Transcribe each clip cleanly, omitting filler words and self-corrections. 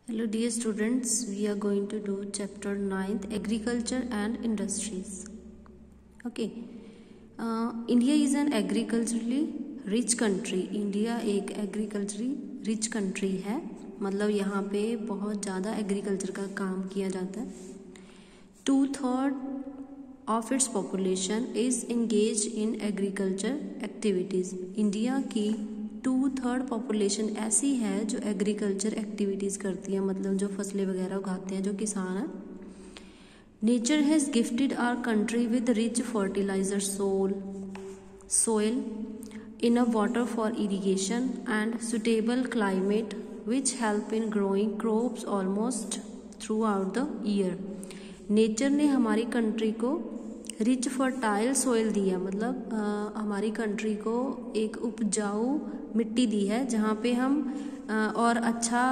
Hello dear students, we are going to do chapter 9th Agriculture and Industries. Okay, India is an agriculturally rich country. India एक agriculturally rich country है, मतलब यहाँ पे बहुत ज़्यादा agriculture का काम किया जाता है. 2/3 of its population is engaged in agriculture activities. India की 2/3 पॉपुलेशन ऐसी है जो एग्रीकल्चर एक्टिविटीज़ करती है, मतलब जो फसलें वगैरह उगाते हैं, जो किसान हैं. Nature has gifted our country with rich fertiliser soil enough water for irrigation and suitable climate which help in growing crops almost throughout the year. Nature ने हमारी कंट्री को रिच फर्टाइल सोइल दी है, मतलब हमारी कंट्री को एक उपजाऊ मिट्टी दी है जहाँ पे हम और अच्छा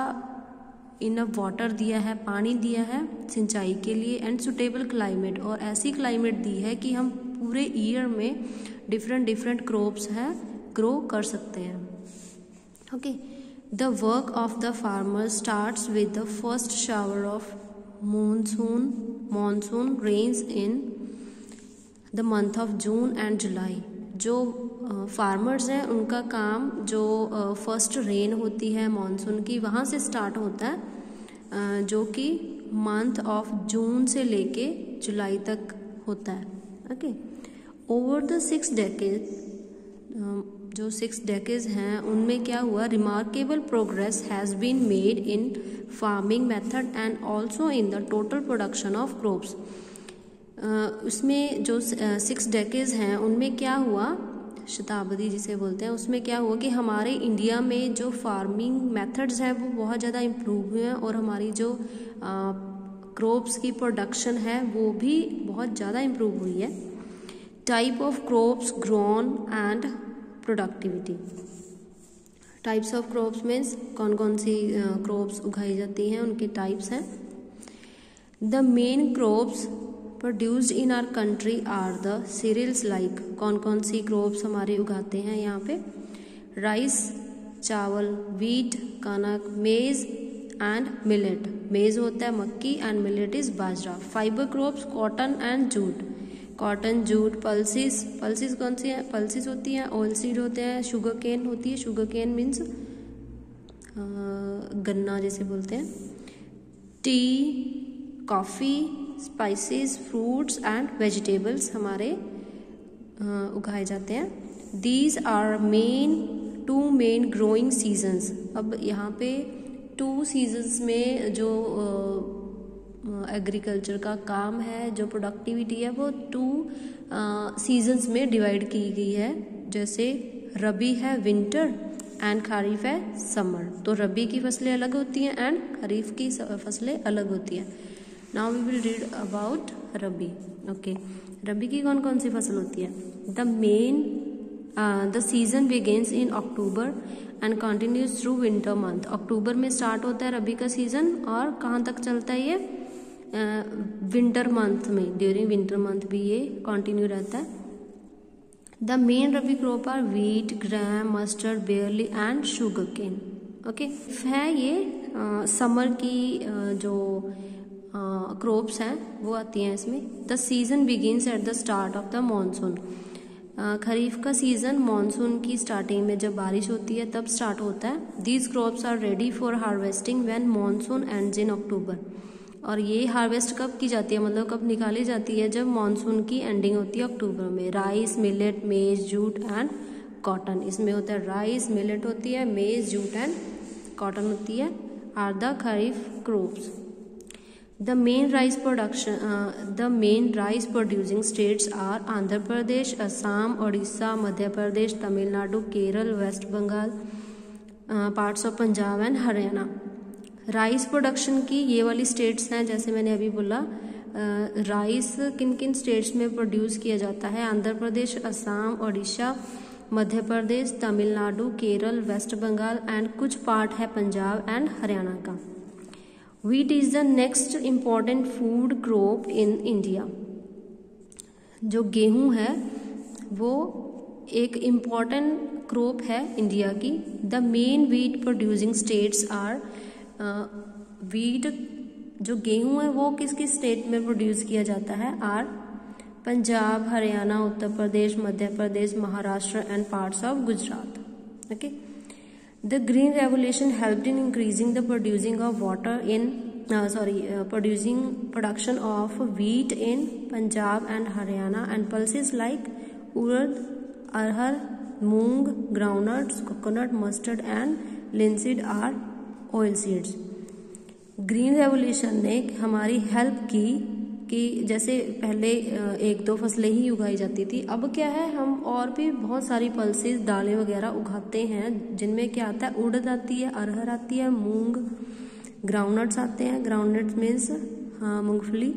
इनफ वाटर दिया है, पानी दिया है सिंचाई के लिए, एंड सुटेबल क्लाइमेट, और ऐसी क्लाइमेट दी है कि हम पूरे ईयर में डिफरेंट क्रॉप्स हैं ग्रो कर सकते हैं. Okay, the work of the farmer starts with the first shower of monsoon rains in the month of June and July. जो फार्मर्स हैं उनका काम जो फर्स्ट रेन होती है मानसून की, वहाँ से स्टार्ट होता है, जो कि मंथ ऑफ जून से लेके जुलाई तक होता है. ओके, ओवर द 6 डेकेड, जो 6 डेकेज हैं उनमें क्या हुआ, remarkable progress has been made in farming method and also in the total production of crops. उसमें जो 6 डेकेज हैं उनमें क्या हुआ, शताब्दी जिसे बोलते हैं, उसमें क्या हुआ कि हमारे इंडिया में जो फार्मिंग मेथड्स हैं वो बहुत ज़्यादा इम्प्रूव हुए हैं, और हमारी जो क्रॉप्स की प्रोडक्शन है वो भी बहुत ज़्यादा इम्प्रूव हुई है. Type of crops grown and productivity. Types of crops means कौन कौन सी क्रॉप्स उगाई जाती हैं, उनके टाइप्स हैं. The main crops produced in our country are the cereals like. कौन कौन सी क्रॉप्स हमारे उगाते हैं यहाँ पे, राइस चावल, वीट कनक, मेज एंड मिलेट. मेज होता है मक्की and millet is bajra. Fibre crops cotton and jute. Cotton jute. Pulses कौन सी है, पल्सिस होती हैं, ऑयल सीड होते हैं, शुगर केन होती है, शुगर केन मीन्स गन्ना जैसे बोलते हैं. Tea, coffee, spices, fruits and vegetables हमारे उगाए जाते हैं. These are two main growing seasons. अब यहाँ पे 2 सीजन्स में जो एग्रीकल्चर का काम है, जो प्रोडक्टिविटी है, वो 2 सीजन्स में डिवाइड की गई है. जैसे रबी है विंटर एंड खरीफ है समर. तो रबी की फसलें अलग होती हैं एंड खरीफ की फसलें अलग होती हैं. Now we will read about rabi. Okay, rabi की कौन कौन सी फसल होती है. The season begins in October and continues through winter month. October में स्टार्ट होता है रबी का सीजन, और कहाँ तक चलता है ये, विंटर मंथ में, ड्यूरिंग विंटर मंथ भी ये कंटिन्यू रहता है. The main rabi crop are wheat, gram, mustard, barley and sugar cane. Okay, है ये समर की जो क्रॉप्स हैं वो आती हैं इसमें. The season begins at the start of the monsoon. Kharif का सीजन मानसून की स्टार्टिंग में, जब बारिश होती है तब स्टार्ट होता है. These crops are ready for harvesting when monsoon ends in October. और ये हार्वेस्ट कब की जाती है, मतलब कब निकाली जाती है, जब मानसून की एंडिंग होती है अक्टूबर में. राइस, मिलेट, मेज, जूट एंड कॉटन. इसमें होता है राइस, मिलेट होती है, मेज, जूट एंड कॉटन होती है, are the kharif crops. The main rice producing states are Andhra Pradesh, Assam, Odisha, Madhya Pradesh, Tamil Nadu, Kerala, West Bengal, parts of Punjab and Haryana. Rice production की ये वाली states हैं, जैसे मैंने अभी बोला, राइस किन किन स्टेट्स में प्रोड्यूस किया जाता है, आंध्र प्रदेश, असम, ओडिशा, मध्य प्रदेश, तमिलनाडु, केरल, वेस्ट बंगाल एंड कुछ पार्ट है पंजाब एंड हरियाणा का. Wheat is the next important food crop in India. जो गेहूँ है वो एक इम्पॉर्टेंट क्रॉप है इंडिया की. The main wheat producing states are wheat जो गेहूं है वो किस किस स्टेट में प्रोड्यूस किया जाता है? Are Punjab, Haryana, Uttar Pradesh, Madhya Pradesh, Maharashtra and parts of Gujarat. Okay. The green revolution helped in increasing the producing of water in production of wheat in Punjab and Haryana, and pulses like urad, arhar, moong, groundnuts, coconut, mustard and linseed are oil seeds. Green revolution ने हमारी help की कि जैसे पहले एक दो फसलें ही उगाई जाती थी, अब क्या है हम और भी बहुत सारी पल्सेस, दालें वगैरह उगाते हैं, जिनमें क्या आता है? उड़द आती है, अरहर आती है, मूंग, ग्राउंडनट्स आते हैं. ग्राउंडनट्स मीन्स मूंगफली.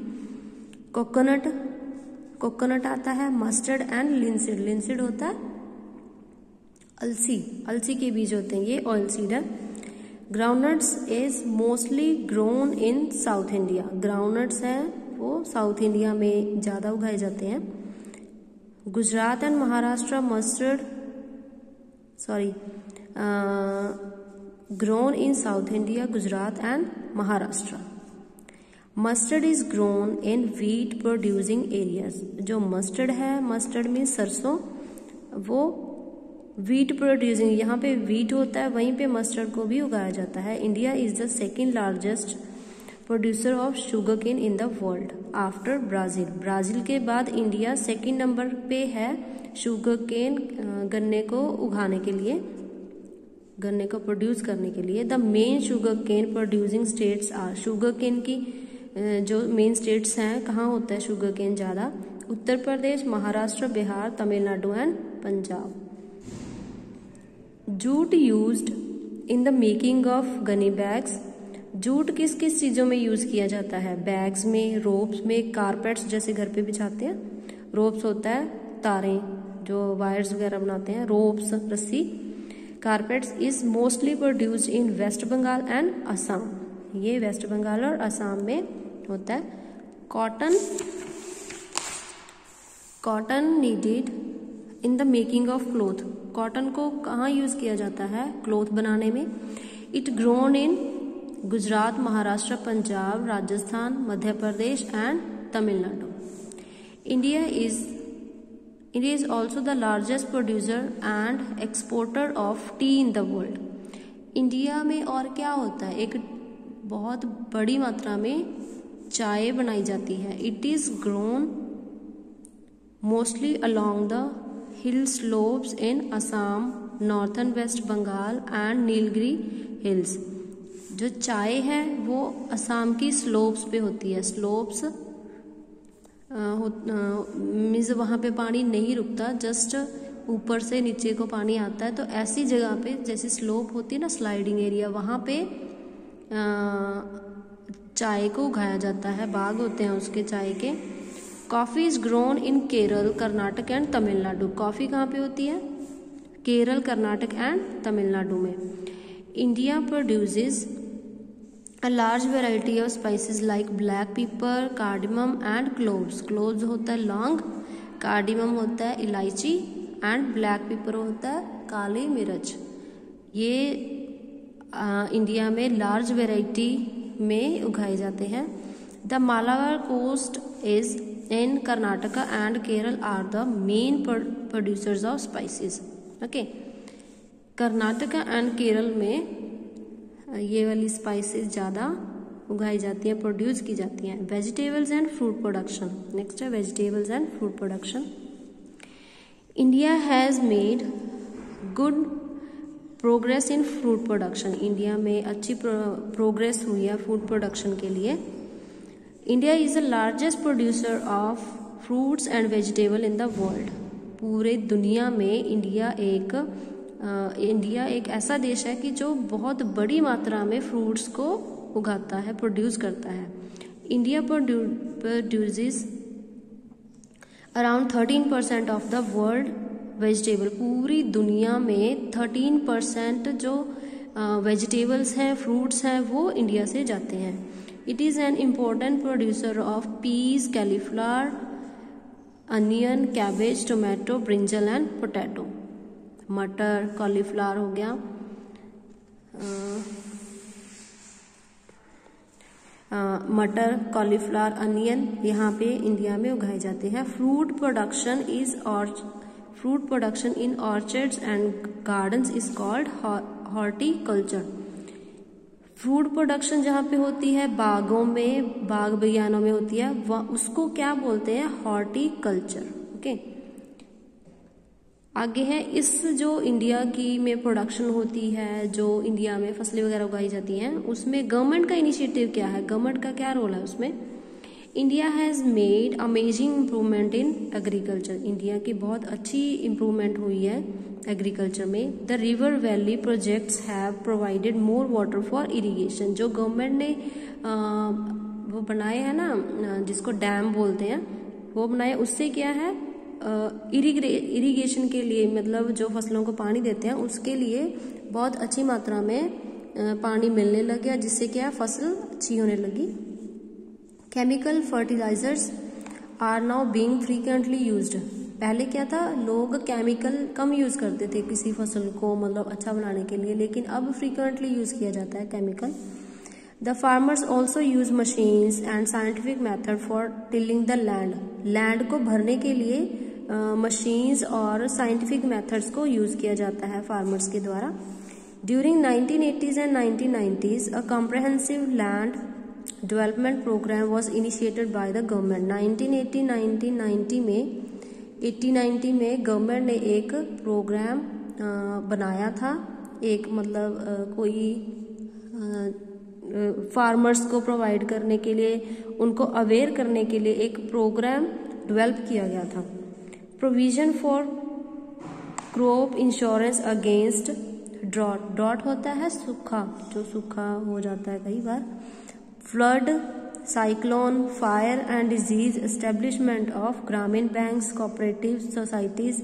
कोकोनट आता है. मस्टर्ड एंड लिंसीड होता है अलसी के बीज होते हैं, ये ऑयल सीड है. Groundnuts is mostly grown in south India. Groundnuts हैं वो साउथ इंडिया में ज़्यादा उगाए जाते हैं. Gujarat and Maharashtra grown in South India, Gujarat and Maharashtra. Mustard is grown in wheat producing areas. जो मस्टर्ड है, मस्टर्ड में सरसों, वो wheat producing, यहाँ पे wheat होता है, वहीं पे मस्टर्ड को भी उगाया जाता है. India is the second largest producer of sugar cane in the world after Brazil. Brazil के बाद इंडिया सेकेंड नंबर पे है शुगर केन, गन्ने को उगाने के लिए, गन्ने को प्रोड्यूस करने के लिए. The main sugar cane producing states are. Sugar cane की जो मेन स्टेट्स हैं, कहाँ होता है शुगर केन ज़्यादा? Uttar Pradesh, Maharashtra, Bihar, Tamil Nadu and Punjab. Jute used in the making of gunny bags. Jute किस किस चीज़ों में यूज़ किया जाता है? बैग्स में, रोप्स में, कारपेट्स जैसे घर पे बिछाते हैं. रोप्स होता है तारें, जो वायर्स वगैरह बनाते हैं, रोप्स रस्सी. Carpets is mostly produced in West Bengal and Assam. ये वेस्ट बंगाल और असम में होता है. Cotton needed in the making of cloth. Cotton को कहाँ यूज किया जाता है? क्लोथ बनाने में. It grown in Gujarat, Maharashtra, Punjab, Rajasthan, Madhya Pradesh and Tamil Nadu. India is also the largest producer and exporter of tea in the world. India में और क्या होता है? एक बहुत बड़ी मात्रा में चाय बनाई जाती है. It is grown mostly along the hill slopes in Assam, northern west Bengal and Nilgiri hills. जो चाय है वो असम की स्लोप्स पे होती है. स्लोप्स मीन्स वहाँ पे पानी नहीं रुकता, जस्ट ऊपर से नीचे को पानी आता है. तो ऐसी जगह पे जैसे स्लोप होती है ना, स्लाइडिंग एरिया, वहाँ पे चाय को उगाया जाता है. बाग होते हैं उसके चाय के. Coffee is grown in Kerala, Karnataka and Tamil Nadu. Coffee कहाँ पे होती है? केरल, कर्नाटक एंड तमिलनाडु में. India produces a large variety of spices like black pepper, cardamom and cloves. Cloves होता है लौंग, cardamom होता है इलायची and black pepper होता है काली मिर्च. ये इंडिया में लार्ज वेराइटी में उगाए जाते हैं. The Malabar coast is in Karnataka and Kerala are the main producers of spices. Okay. Karnataka and Kerala में ये वाली स्पाइसेस ज़्यादा उगाई जाती हैं, प्रोड्यूस की जाती हैं. Vegetables and fruit production. Next है vegetables and fruit production. India has made good progress in fruit production. India में अच्छी प्रोग्रेस हुई है फूड प्रोडक्शन के लिए. India is the largest producer of fruits and vegetable in the world. पूरे दुनिया में इंडिया एक ऐसा देश है कि जो बहुत बड़ी मात्रा में फ्रूट्स को उगाता है, प्रोड्यूस करता है. India produces around 13% of the world vegetable. पूरी दुनिया में 13% जो वेजिटेबल्स हैं, फ्रूट्स हैं, वो इंडिया से जाते हैं. It is an important producer of peace, cauliflower, onion, cabbage, tomato, brinjal and potato. मटर, कॉलीफ्लावर हो गया, मटर, कॉलीफ्लावर, अनियन यहाँ पे इंडिया में उगाए जाते हैं। Fruit production in orchards and gardens is called horticulture. Fruit production जहाँ पे होती है बागों में, बाग बगियानों में होती है, वह उसको क्या बोलते हैं? हॉर्टिकल्चर। ओके, आगे है इस जो इंडिया की में प्रोडक्शन होती है, जो इंडिया में फसलें वगैरह उगाई जाती हैं, उसमें गवर्नमेंट का इनिशिएटिव क्या है? गवर्नमेंट का क्या रोल है उसमें? India has made amazing improvement in agriculture. India की बहुत अच्छी इम्प्रूवमेंट हुई है एग्रीकल्चर में। The river valley projects have provided more water for irrigation. जो गवर्नमेंट ने वो बनाए हैं ना, जिसको डैम बोलते हैं, वो बनाए, उससे क्या है? इरिगेशन के लिए, मतलब जो फसलों को पानी देते हैं उसके लिए बहुत अच्छी मात्रा में पानी मिलने लग गया, जिससे क्या फसल अच्छी होने लगी। Chemical fertilisers are now being frequently used. पहले क्या था? लोग केमिकल कम यूज करते थे किसी फसल को मतलब अच्छा बनाने के लिए, लेकिन अब फ्रीक्वेंटली यूज किया जाता है chemical. The farmers also use machines and scientific method for tilling the land. Land को भरने के लिए मशीन्स और साइंटिफिक मेथड्स को यूज किया जाता है फार्मर्स के द्वारा। During 1980s and 1990s a comprehensive land development programme was initiated by the government. 1990 में गवर्नमेंट ने एक प्रोग्राम बनाया था, एक मतलब कोई फार्मर्स को प्रोवाइड करने के लिए, उनको अवेयर करने के लिए एक प्रोग्राम डेवलप किया गया था। Provision for crop insurance against drought. Drought होता है सूखा, जो सूखा हो जाता है कई बार। Flood, cyclone, fire and disease, establishment of gramin banks, cooperative societies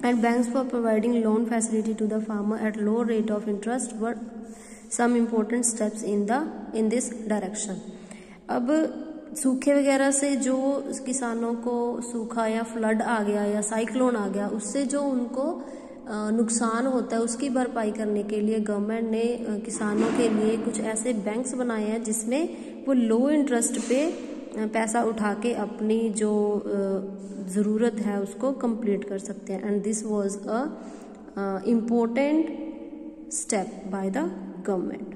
and banks for providing loan facility to the farmer at low rate of interest were some important steps in this direction. अब सूखे वगैरह से जो किसानों को सूखा या flood आ गया या साइक्लोन आ गया, उससे जो उनको नुकसान होता है उसकी भरपाई करने के लिए गवर्नमेंट ने किसानों के लिए कुछ ऐसे बैंक्स बनाए हैं जिसमें वो लो इंटरेस्ट पे पैसा उठा के अपनी जो ज़रूरत है उसको कंप्लीट कर सकते हैं। And this was a important step by the government.